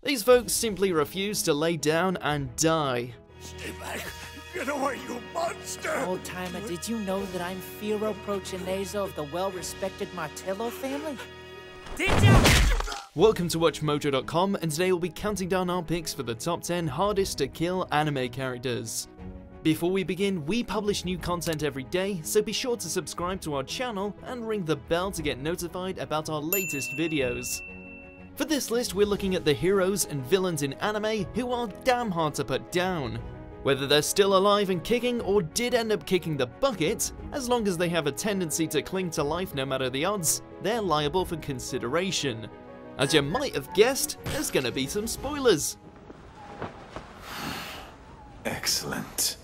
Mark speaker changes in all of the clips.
Speaker 1: These folks simply refuse to lay down and die.
Speaker 2: Stay back! Get away, you monster!
Speaker 3: Old-timer, did you know that I'm Firo Prochanezo of the well-respected Martello family? Did ya?
Speaker 1: Welcome to WatchMojo.com, and today we'll be counting down our picks for the top 10 hardest to kill anime characters. Before we begin, we publish new content every day, so be sure to subscribe to our channel and ring the bell to get notified about our latest videos. For this list, we're looking at the heroes and villains in anime who are damn hard to put down. Whether they're still alive and kicking or did end up kicking the bucket, as long as they have a tendency to cling to life no matter the odds, they're liable for consideration. As you might have guessed, there's gonna be some spoilers.
Speaker 2: Excellent.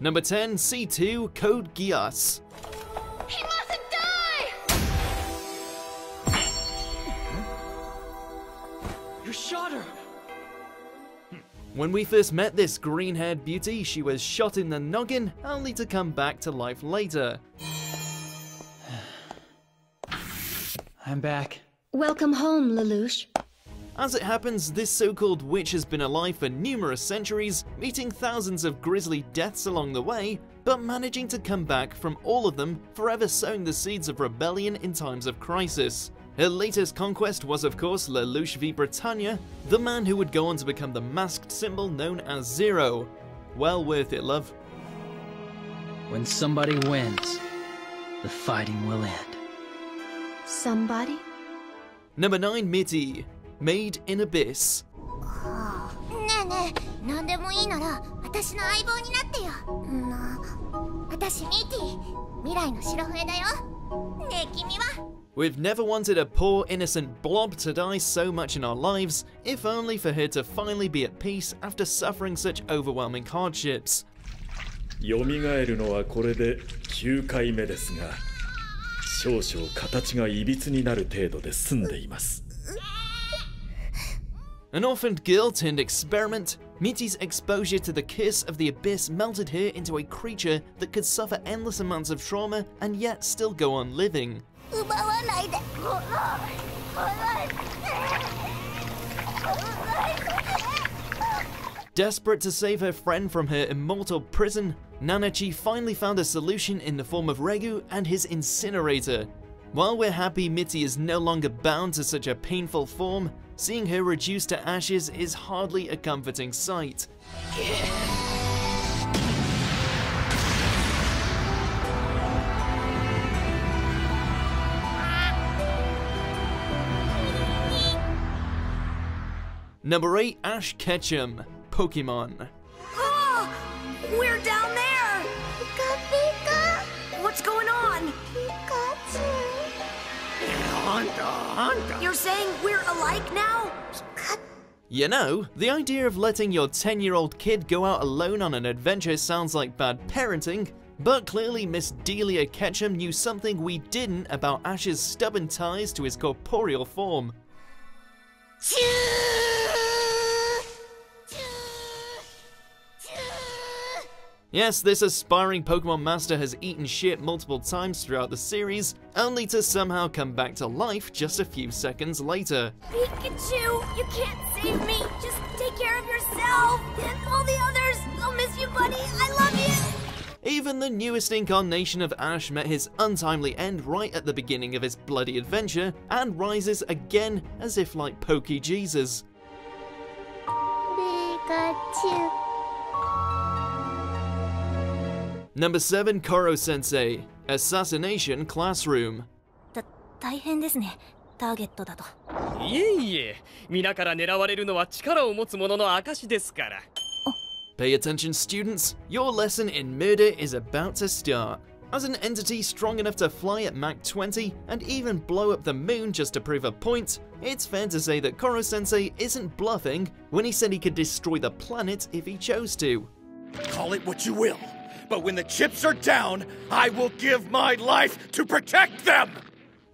Speaker 1: Number 10, C2, Code Geass.
Speaker 4: He mustn't die!
Speaker 3: You shot her!
Speaker 1: When we first met this green-haired beauty, she was shot in the noggin, only to come back to life later.
Speaker 3: I'm back.
Speaker 4: Welcome home, Lelouch.
Speaker 1: As it happens, this so-called witch has been alive for numerous centuries, meeting thousands of grisly deaths along the way, but managing to come back from all of them, forever sowing the seeds of rebellion in times of crisis. Her latest conquest was of course Lelouch v Britannia, the man who would go on to become the masked symbol known as Zero. Well worth it, love.
Speaker 5: When somebody wins, the fighting will end.
Speaker 4: Somebody?
Speaker 1: Number 9, Mitty, Made in Abyss.
Speaker 6: ねえねえ、なんでもいいなら私の相棒になってよ。私ミティ、未来の白笛だよ。ねえ君は？
Speaker 1: We've never wanted a poor innocent blob to die so much in our lives, if only for her to finally be at peace after suffering such overwhelming hardships.
Speaker 7: 蘇るのはこれで9回目ですが、少々形がいびつになる程度で済んでいます。
Speaker 1: An orphaned girl turned experiment, Mitty's exposure to the curse of the abyss melted her into a creature that could suffer endless amounts of trauma and yet still go on living.
Speaker 6: 奪わないで。
Speaker 1: Desperate to save her friend from her immortal prison, Nanachi finally found a solution in the form of Regu and his incinerator. While we're happy Mitty is no longer bound to such a painful form, seeing her reduced to ashes is hardly a comforting sight. Number 8, Ash Ketchum, Pokemon.
Speaker 8: Oh! We're down there!
Speaker 6: Pika Pika.
Speaker 8: What's going on?
Speaker 6: Pikachu.
Speaker 8: You're saying we're alike now?
Speaker 1: You know, the idea of letting your 10-year-old kid go out alone on an adventure sounds like bad parenting, but clearly Miss Delia Ketchum knew something we didn't about Ash's stubborn ties to his corporeal form. Yes, this aspiring Pokemon master has eaten shit multiple times throughout the series, only to somehow come back to life just a few seconds later.
Speaker 8: Pikachu, you can't save me. Just take care of yourself. And all the others, I'll miss you, buddy. I love you.
Speaker 1: Even the newest incarnation of Ash met his untimely end right at the beginning of his bloody adventure, and rises again as if like Pokey Jesus.
Speaker 6: Pikachu.
Speaker 1: Number 7, Korosensei, Assassination Classroom.
Speaker 8: 大変ですね、ターゲットだと。
Speaker 9: いえいえ、皆から狙われるのは力を持つ者の証ですから。
Speaker 1: Pay attention, students. Your lesson in murder is about to start. As an entity strong enough to fly at Mach 20 and even blow up the moon just to prove a point, it's fair to say that Korosensei isn't bluffing when he said he could destroy the planet if he chose to.
Speaker 2: Call it what you will, but when the chips are down, I will give my life to protect them!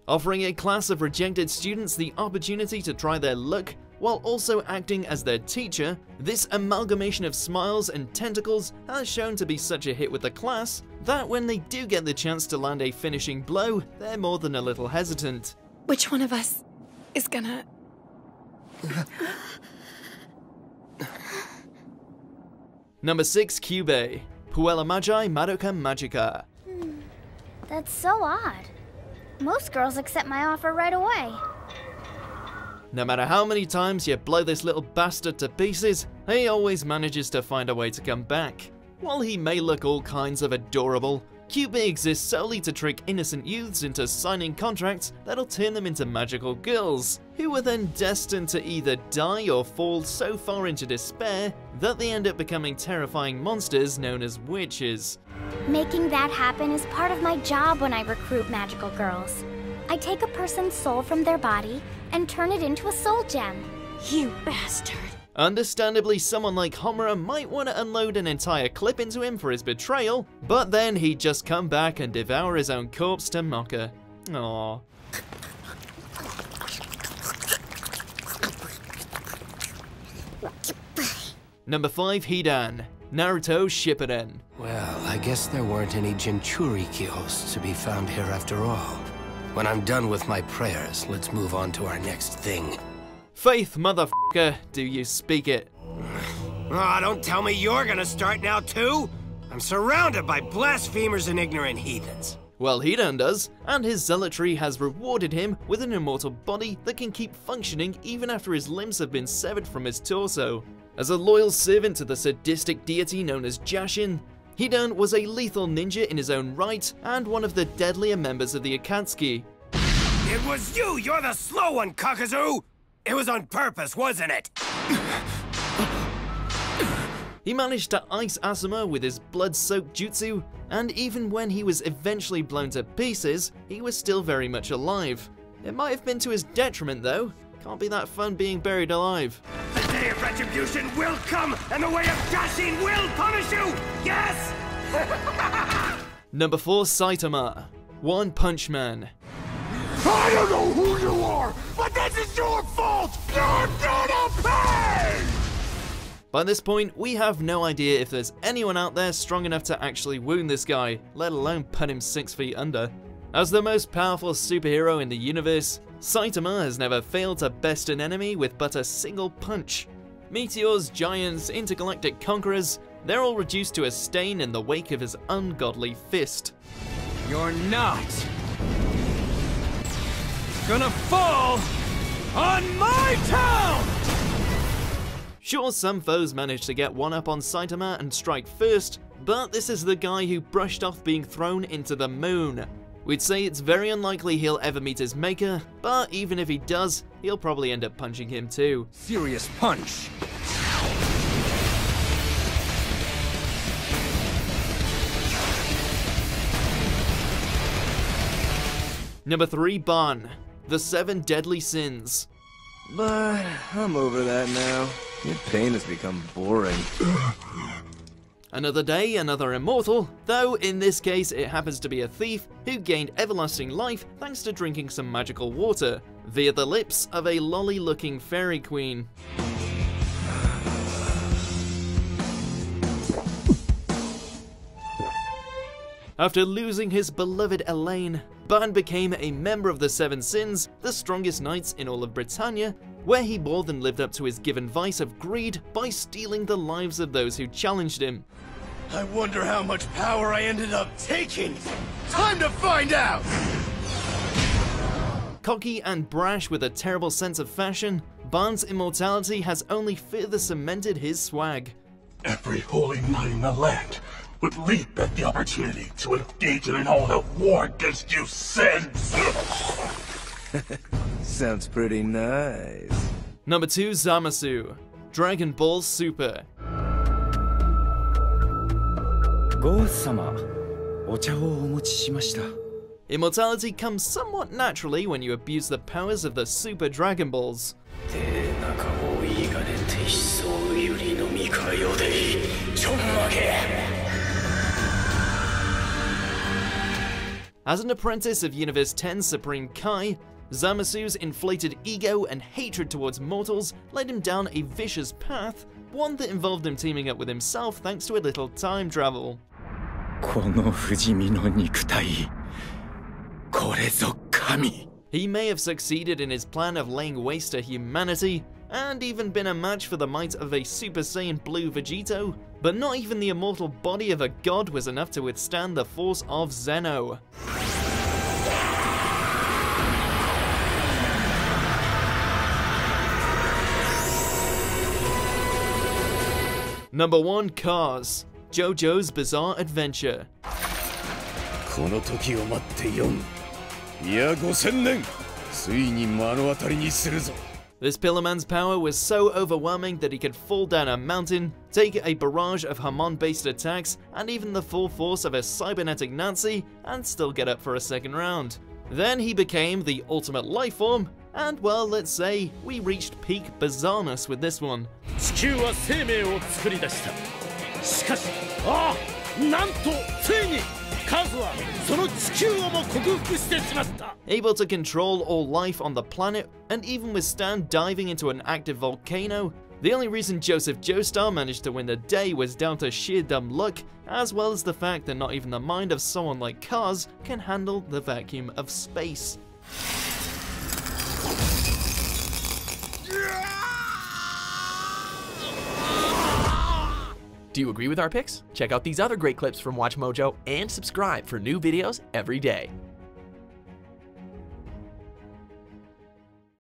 Speaker 1: Offering a class of rejected students the opportunity to try their luck, while also acting as their teacher, this amalgamation of smiles and tentacles has shown to be such a hit with the class that when they do get the chance to land a finishing blow, they're more than a little hesitant.
Speaker 10: Which one of us is gonna...
Speaker 1: Number 6, Kyubey. Puella Magi Madoka Magica.
Speaker 8: That's so odd. Most girls accept my offer right away.
Speaker 1: No matter how many times you blow this little bastard to pieces, he always manages to find a way to come back. While he may look all kinds of adorable, Kyubey exists solely to trick innocent youths into signing contracts that'll turn them into magical girls, who are then destined to either die or fall so far into despair that they end up becoming terrifying monsters known as witches.
Speaker 8: Making that happen is part of my job when I recruit magical girls. I take a person's soul from their body and turn it into a soul gem.
Speaker 10: You bastard.
Speaker 1: Understandably, someone like Homura might want to unload an entire clip into him for his betrayal, but then he'd just come back and devour his own corpse to mock her. Aww. Number 5, Hidan. Naruto Shippuden.
Speaker 11: Well, I guess there weren't any Jinchuriki hosts to be found here after all. When I'm done with my prayers, let's move on to our next thing.
Speaker 1: Faith, motherfucker, do you speak it?
Speaker 11: Oh, don't tell me you're gonna start now too! I'm surrounded by blasphemers and ignorant heathens.
Speaker 1: Well, Hidan does, and his zealotry has rewarded him with an immortal body that can keep functioning even after his limbs have been severed from his torso. As a loyal servant to the sadistic deity known as Jashin, Hidan was a lethal ninja in his own right and one of the deadlier members of the Akatsuki.
Speaker 11: It was you! You're the slow one, Kakazu! It was on purpose, wasn't it?
Speaker 1: He managed to ice Asuma with his blood-soaked jutsu, and even when he was eventually blown to pieces, he was still very much alive. It might have been to his detriment though. Can't be that fun being buried alive.
Speaker 11: The day of retribution will come, and the way of Jashin will punish you! Yes!
Speaker 1: Number 4, Saitama. One Punch Man.
Speaker 2: I don't know who you are, but this is your fault! You're gonna pay!
Speaker 1: By this point, we have no idea if there's anyone out there strong enough to actually wound this guy, let alone put him 6 feet under. As the most powerful superhero in the universe, Saitama has never failed to best an enemy with but a single punch. Meteors, giants, intergalactic conquerors, they're all reduced to a stain in the wake of his ungodly fist.
Speaker 12: You're not gonna fall on my town!
Speaker 1: Sure, some foes managed to get one up on Saitama and strike first, but this is the guy who brushed off being thrown into the moon. We'd say it's very unlikely he'll ever meet his maker, but even if he does, he'll probably end up punching him too.
Speaker 12: Serious punch.
Speaker 1: Number 3, Ban. The 7 Deadly Sins.
Speaker 13: But I'm over that now. Your pain has become boring.
Speaker 1: Another day, another immortal, though in this case it happens to be a thief who gained everlasting life thanks to drinking some magical water, via the lips of a lolly-looking fairy queen. After losing his beloved Elaine, Ban became a member of the 7 Sins, the strongest knights in all of Britannia, where he more than lived up to his given vice of greed by stealing the lives of those who challenged him.
Speaker 2: I wonder how much power I ended up taking. Time to find out!
Speaker 1: Cocky and brash with a terrible sense of fashion, Ban's immortality has only further cemented his swag.
Speaker 14: Every holy knight in the land would leap at the opportunity to engage in an all-out war against you sins!
Speaker 13: Sounds pretty nice.
Speaker 1: Number 2, Zamasu. Dragon Ball Super. Immortality comes somewhat naturally when you abuse the powers of the Super Dragon Balls. As an apprentice of Universe 10's Supreme Kai, Zamasu's inflated ego and hatred towards mortals led him down a vicious path, one that involved him teaming up with himself thanks to a little time travel. He may have succeeded in his plan of laying waste to humanity, and even been a match for the might of a Super Saiyan Blue Vegito, but not even the immortal body of a god was enough to withstand the force of Zeno. Number 1, Cars, JoJo's Bizarre Adventure. This Pillar Man's power was so overwhelming that he could fall down a mountain, take a barrage of Hamon-based attacks, and even the full force of a cybernetic Nazi, and still get up for a second round. Then he became the ultimate life form, and well, let's say, we reached peak bizarreness with this one. Able to control all life on the planet, and even withstand diving into an active volcano. The only reason Joseph Joestar managed to win the day was down to sheer dumb luck, as well as the fact that not even the mind of someone like Cars can handle the vacuum of space.
Speaker 15: Do you agree with our picks? Check out these other great clips from WatchMojo and subscribe for new videos every day.